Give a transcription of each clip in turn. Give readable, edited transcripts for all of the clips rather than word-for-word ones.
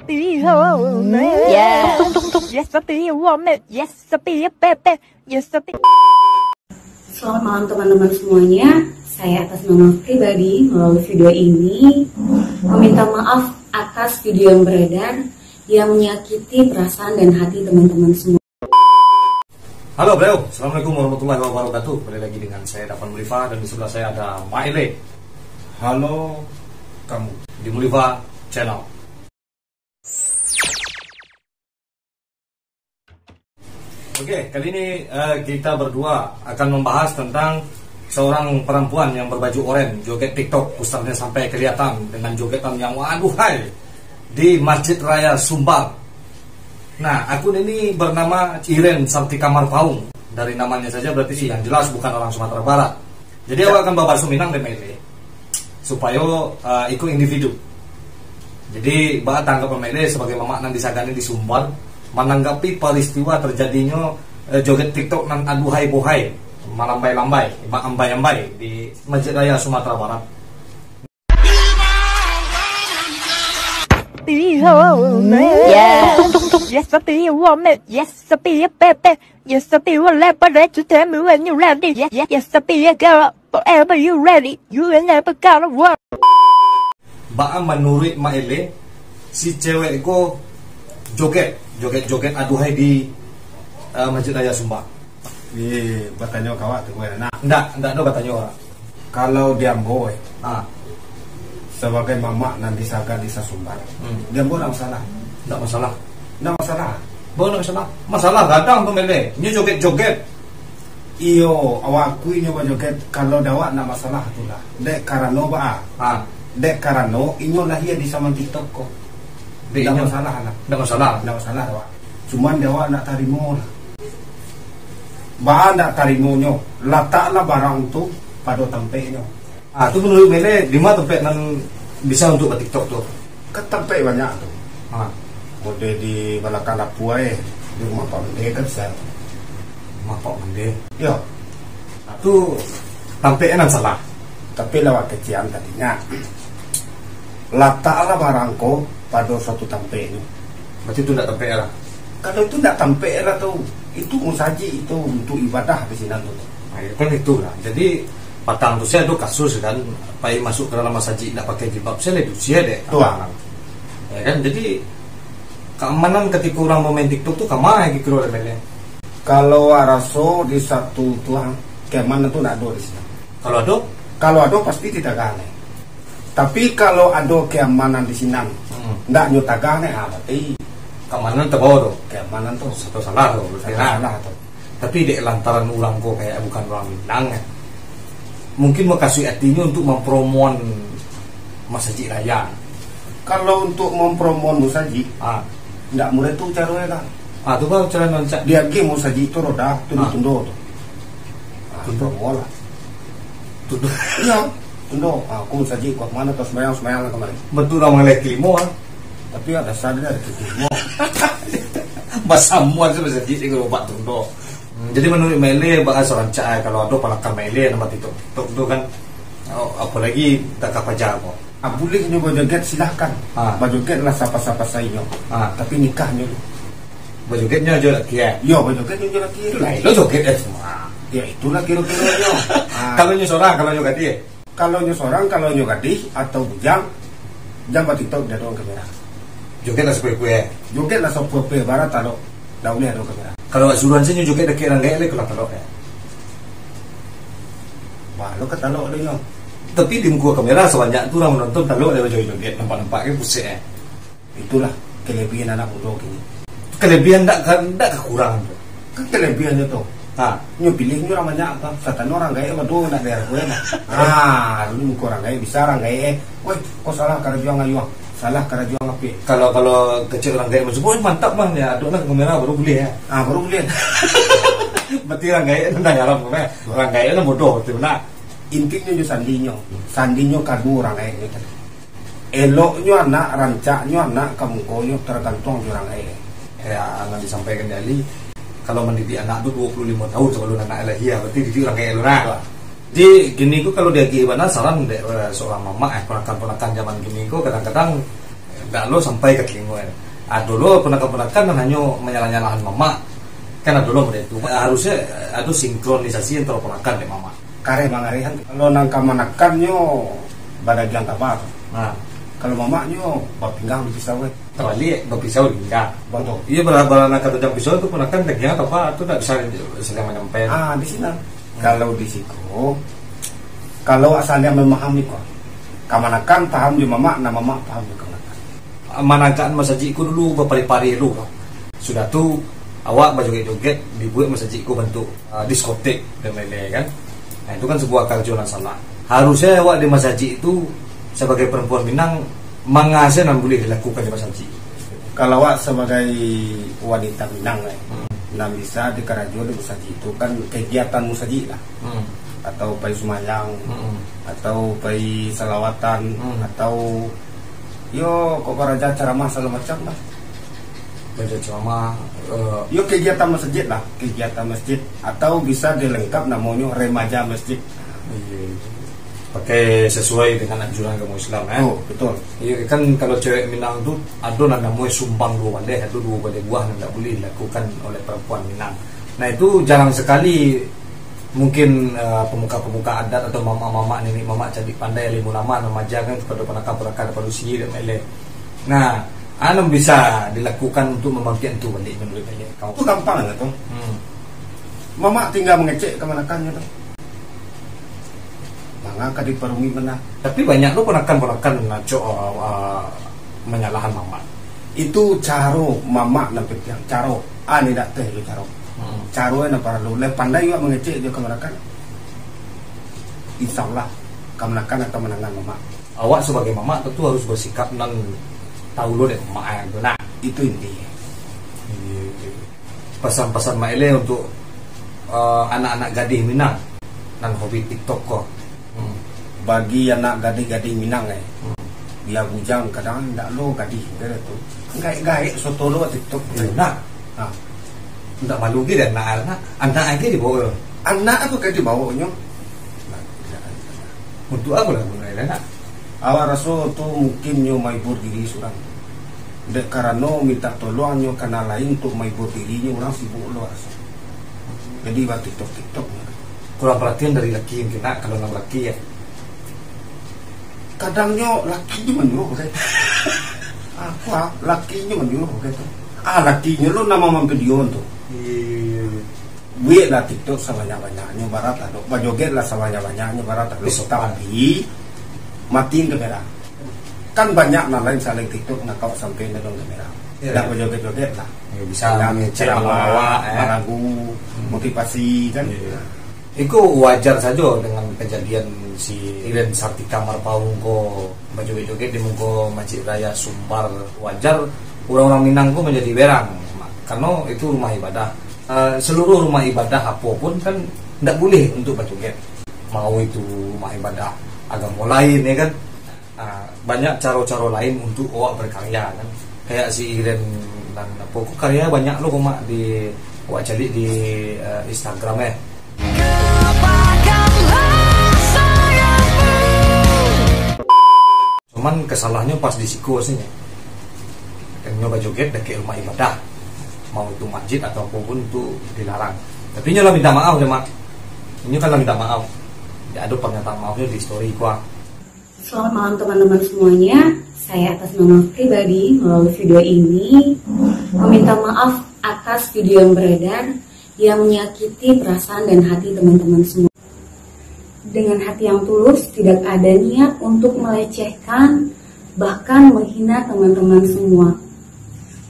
be home. Yeah. Yes, I'll be a woman. Yes, I'll be a baby. Yes, I'll be. Selamat malam teman-teman semuanya. Saya atas nama pribadi melalui video ini meminta maaf atas video yang beredar yang menyakiti perasaan dan hati teman-teman semua. Halo bro, assalamualaikum warahmatullahi wabarakatuh. Kembali lagi dengan saya Dapan Mulifa dan di sebelah saya ada Maile. Halo kamu di Mulifa Channel. Oke, kali ini kita berdua akan membahas tentang seorang perempuan yang berbaju oranye joget TikTok, pusarnya sampai kelihatan dengan jogetan yang waduhai di Masjid Raya Sumbar. Nah, akun ini bernama Iren Sartika Marpaung. Dari namanya saja berarti sih yang jelas bukan orang Sumatera Barat. Jadi aku akan bawa Suminang dan Mele supaya ikut individu. Jadi bahas tanggap Mele sebagai mamaknan disagani di Sumbar menanggapi peristiwa terjadinya joget TikTok nan aduhai bohai malambai-lambai, ambai-ambai di Masjid Raya Sumatera Barat. Be home. Yeah. Yes, I'll be a woman. Yes, I'll be a baby. Yes, I'll be whatever that you tell me when you're ready. Yes, I'll be a girl forever you ready. You ain't never gotta work. Menurut Maile, si cewek itu joget aduhai di Masjid Raya Sumbar. Iya, bertanya kawat tuh gue nak. Enggak ada bertanya orang. Kalau dia boy, sebagai mamak nanti saga di Sumbar, dia boy nggak masalah. Enggak masalah. Nggak masalah. Boleh masalah. Masalah gadang tuh Mele. Ini joget-joget. Iyo, awakku ini joget kalau dawak nggak masalah tuh lah. Dek karano ba? Dek karano inyo lahir di sama TikTok kok. Nggak masalah lah. Nggak masalah. Nggak masalah dawak. Cuman dawak nak tarimo lah. Ba ndak tarimonyo, letaklah barang itu pada tempatnya. Itu menurut Mele di mana tempat nan bisa untuk TikTok tuh? Ke tempat banyak tuh. Mode di belakang Lapuai, di rumah Pak Mende kan bisa. Rumah Pak Mende. Yo. Itu tempatnya nan salah. Tapi lewat kecian tadinya. Letaklah barangko pada suatu tempat ini. Berarti itu tidak tempat lah. Kalau itu tidak tempat lah tuh. Itu musaji itu untuk ibadah di sini tuh. Nah, kan itu lah. Jadi patang tuh saya ada kasus kan, pai masuk ke dalam masaji tidak pakai jilbab saya lebih usia deh. Ya kan, jadi keamanan ketika orang mau main TikTok tuh kemana gitu loh Mele? Kalau araso di satu tuang keamanan tuh tidak ada di sini. Kalau ada pasti tidak gane. Tapi kalau ada keamanan di sini, tidak nyuta gane berarti keamanan terbawa tuh. Keamanan tuh satu salah tuh. Salah tuh. Tapi dek lantaran orang kok kayak bukan orang Minang ya. Mungkin mau kasih artinya untuk mempromon Masjid Raya. Kalau untuk mempromon Musaji, tidak mulai tuh caranya kan. Itu kan cara nancak. Dia game Musaji itu roda, tundo. Promo lah. Tundo. Iya, tundo. Aku Musaji kuat mana terus semayang kemarin. Betul orang melek limo Tapi ada sadar dari limo. Basamuan sih Musaji sih kalau buat tundo. Jadi menurut Mele bahas rancak kalau ada palakar Mele nama TikTok itu kan apalagi tak apa jago. Boleh nyoba joget silahkan. Bajoget lah siapa-siapa saya. Tapi nikahnya bajogetnya aja lagi ya. Yo bajogetnya aja lagi. Lo joget semua. Ya itulah kira-kira. Kalau nyosorang, kalau nyogati. Kalau nyosorang, kalau nyogati atau bujang, jangan TikTok dia doang kamera. Joget lah sepue-pue. Joget lah sepue barat taruh. Dah boleh ada kamera. Kalau suruhan sih joget dekat orang gaya kalau talok ya. Wah, lo ketalok dia. Tapi di muka kamera sebanyak itu orang menonton talok dia joget nampak-nampaknya pusing ya. Itulah kelebihan anak muda ini. Kelebihan enggak kekurangan tuh. Kan kelebihannya tuh. Nyo pilihnya orang banyak apa? Satan orang gaya berdua nak daerah gue nah. Dulu muka orang gaya bisa orang gaya. Woi, kok salah karena juang ayu. Salah karena juang api. Kalau kecil orang gaya masuk, mantap bang ya. Aduh nak kamera baru boleh ya. Baru boleh. Berarti orang gaya itu nggak nyalam kan? Orang gaya itu bodoh betul nak. Intinya jo sandinyo kadu orang gaya gitu. Eloknya anak rancaknya anak kamu koyo tergantung orang gaya. Ya, anak disampaikan dari kalau mendidik anak tuh 25 tahun sebelum anak lahir, berarti dididik orang kayak lu nak. Jadi gini ku kalau dia gimana saran deh seorang mama ponakan-ponakan zaman gini ku kadang-kadang nggak lo sampai ke telinga. Dulu ponakan-ponakan hanya menyalah-nyalahan mama. Kan dulu mulai itu harusnya ada sinkronisasi antara ponakan dan mama. Kare mangarehan kalau nang kamanakannya badagian tabar. Nah, kalau mamaknya bapinggang di pisau we. terbalik berpisau hingga. Betul. Iya berana kata jam pisau itu ponakan dagingnya apa itu tidak bisa selama nyampe. Di sini. Kalau di situ, kalau asalnya memahami kok, kamanakan paham juga mama, nama mama paham juga kamanakan. Manakan masajiku dulu berpari-pari dulu. Sudah tuh awak berjoget-joget dibuat masajiku bentuk diskotek dan lain-lain kan. Nah itu kan sebuah kehancuran salah. Harusnya awak di masjid itu sebagai perempuan Minang mengasih dan boleh dilakukan di masjid. Kalau awak sebagai wanita Minang nah bisa di Karajo di masjid itu kan kegiatan musajid lah. Atau pai sumayang, atau pai salawatan, atau yo kok raja ceramah segala macam lah. Baca ceramah, yo kegiatan masjid lah, kegiatan masjid atau bisa dilengkap namanya remaja masjid. Pakai sesuai dengan anjuran agama Islam Oh betul. Iya kan kalau cewek Minang tuh ada namanya sumbang dua balai atau dua balai buah yang tidak boleh dilakukan oleh perempuan Minang. Nah itu jarang sekali mungkin pemuka-pemuka adat atau mama-mama nenek mama cantik pandai limu nama remaja kan kepada ponakan-ponakan pada usia dan lain-lain. Nah anu bisa dilakukan untuk membangkitkan itu balik menurut saya. Itu gampang nggak tuh? Mama tinggal mengecek kemanakannya tuh. Mangga di perungi mana? Tapi banyak lo ponakan-ponakan naco menyalahkan mama. Itu caro mama nampak yang caro. Ini tak teh itu caro. Caro yang para lu le pandai juga mengecek dia kemanakan. Insya Allah kemanakan akan menangan mama. Awak sebagai mama tentu harus bersikap non tahu lo deh mama itu. Nah itu intinya. Pesan-pesan Maile untuk anak-anak gadis Minang dan hobi TikTok kok. Bagi anak gadis-gadis Minang dia bujang kadang tidak lo gadis gitu tu. Gaik-gaik soto lo TikTok. Nah, tidak malu gitu anak aja dibawa. Anak aku kayak dibawanya. Untuk apa lah mulai nak? Awak rasa tu mungkin nyo maibur diri surang. Dek karena minta tolong nyo karena lain untuk maibur dirinya orang sibuk lo rasa. Jadi buat TikTok. Kurang perhatian dari laki yang kena kalau nggak laki ya. Kadangnya lakinya menyuruh kan. Aku lakinya menyuruh gitu. Lakinya lo nama video tuh. Buat lah TikTok sebanyak-banyaknya barat atau bajoget lah sebanyak-banyaknya barat atau tapi matiin kamera. Kan banyak lain saling TikTok nakau sampai nendong kamera. Tidak bajoget-joget lah. Bisa ceramah, lagu, motivasi kan. Itu wajar saja dengan kejadian si Iren Sartika Marpaung ko berjoget-joget di muka Masjid Raya Sumbar. Wajar orang-orang Minang ko menjadi berang karena itu rumah ibadah. Seluruh rumah ibadah apapun kan tidak boleh untuk berjoget. Mau itu rumah ibadah agama lain ya kan. Banyak cara-cara lain untuk awak berkarya kan. Kayak si Iren dan pokok karya banyak loh mak di awak cari di Instagram ya. Cuman kesalahannya pas di siku sini. Kan nyoba joget dekat rumah ibadah. Mau itu masjid atau apapun itu dilarang. Tapi nyoba minta maaf ya mak. Ini kan minta maaf. Ya ada pernyataan maafnya di story gua. Selamat malam teman-teman semuanya. Saya atas nama pribadi melalui video ini meminta maaf atas video yang beredar yang menyakiti perasaan dan hati teman-teman semua. Dengan hati yang tulus, tidak ada niat untuk melecehkan, bahkan menghina teman-teman semua.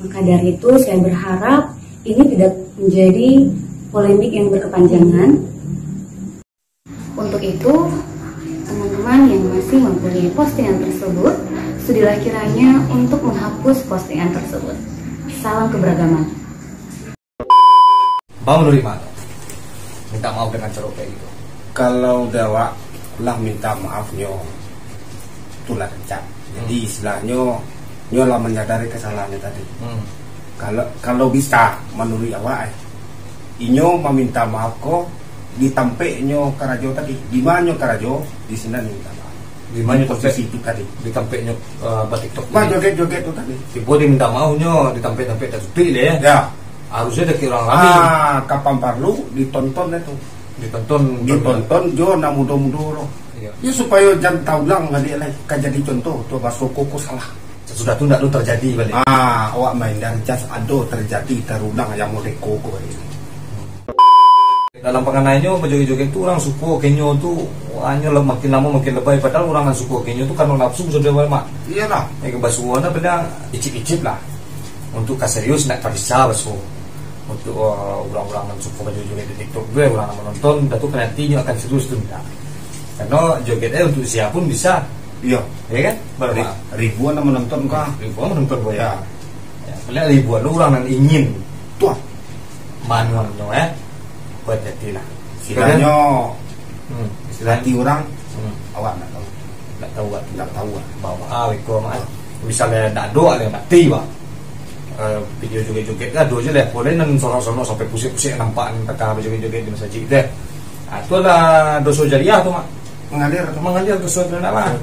Maka dari itu saya berharap ini tidak menjadi polemik yang berkepanjangan. Untuk itu, teman-teman yang masih mempunyai postingan tersebut, sudilah kiranya untuk menghapus postingan tersebut. Salam keberagaman. Bang menerima minta maaf dengan cara kayak gitu. Kalau dewa lah minta maafnya itulah kencang. Jadi istilahnya nyolah menyadari kesalahannya tadi. Kalau bisa menurut awak inyo meminta maaf kok ditampeknya Karajo tadi. Di mana Karajo di sini minta maaf. Di mana posisi itu tadi? Di tampeknya TikTok. Wah, joget-joget itu tadi. Tiba dia minta maunya di tampek-tampek tak suti deh. Ya. Harusnya ada orang lain. Kapan perlu ditonton itu. Ditonton jo na mudo-mudo lo. Iya. Ya supaya jangan tahu lang nggak dia lagi kan jadi contoh tuh bahasa koko salah. Sudah tuh tidak terjadi balik. Awak main dan just ado terjadi terulang yang mau koko ini. Dalam pengenainya berjoget-joget itu orang suku kenyo tuh hanya makin lama makin lebay, padahal orang yang suku kenyo tuh kan nafsu sudah mak. Iyalah. Kebasuhan benda icip-icip lah. Untuk serius nak bisa basu. Untuk orang-orang yang suku berjoget di TikTok gue orang menonton, dah tuh nantinya akan serius tuh enggak. Karena jogetnya untuk siapapun bisa. Iya. Ya kan? Ribuan yang menonton kah? Ribuan menonton gue ya. Paling ribuan orang yang ingin tuh manualnya buat jadilah. Istilahnya hati orang awak nak tahu bahwa misalnya nak doa yang mati bah video joget-joget kan doa je lah boleh nan sorang-sorang sampai pusing-pusing nampak teka joget-joget di masjid deh. Itu adalah dosa jariah tuh mak mengalir dosa jariah lah.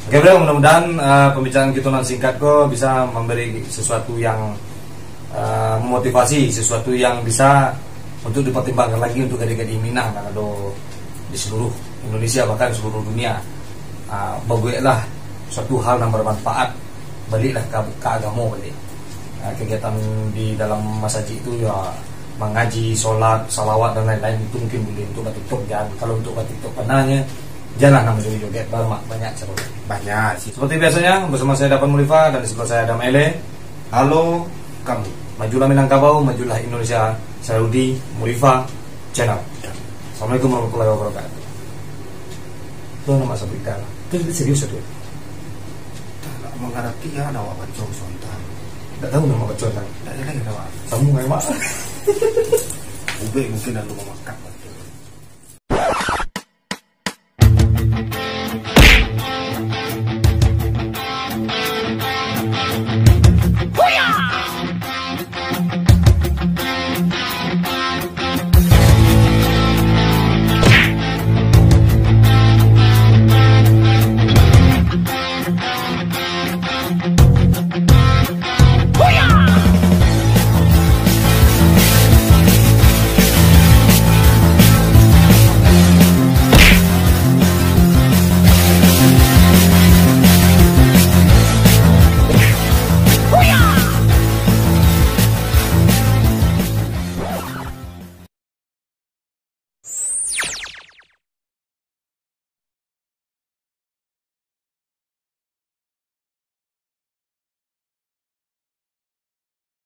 Oke bro, mudah-mudahan pembicaraan kita nan singkat kok bisa memberi sesuatu yang memotivasi, sesuatu yang bisa untuk dipertimbangkan lagi untuk adik-adik Minang dan ada di seluruh Indonesia bahkan seluruh dunia. Bagulah suatu hal yang bermanfaat, baliklah ke agama balik. Kegiatan di dalam masjid itu ya mengaji, sholat, salawat dan lain-lain itu mungkin boleh untuk TikTok jangan. Kalau untuk TikTok penanya jangan nama joget banyak seru. Banyak sih. Seperti biasanya bersama saya Dapan Mulifa dan di sebelah saya Adam Ele. Halo kamu. Majulah Minangkabau, majulah Indonesia. Saya Rudi Mulifa channel. Assalamualaikum warahmatullahi wabarakatuh. Itu nama sabrikan. Itu serius itu. Tak mengerti ya nama bacot sontan. Tak tahu nama bacot kan. Tak ada lagi nama. Kamu memang. Ube mungkin ada memakat.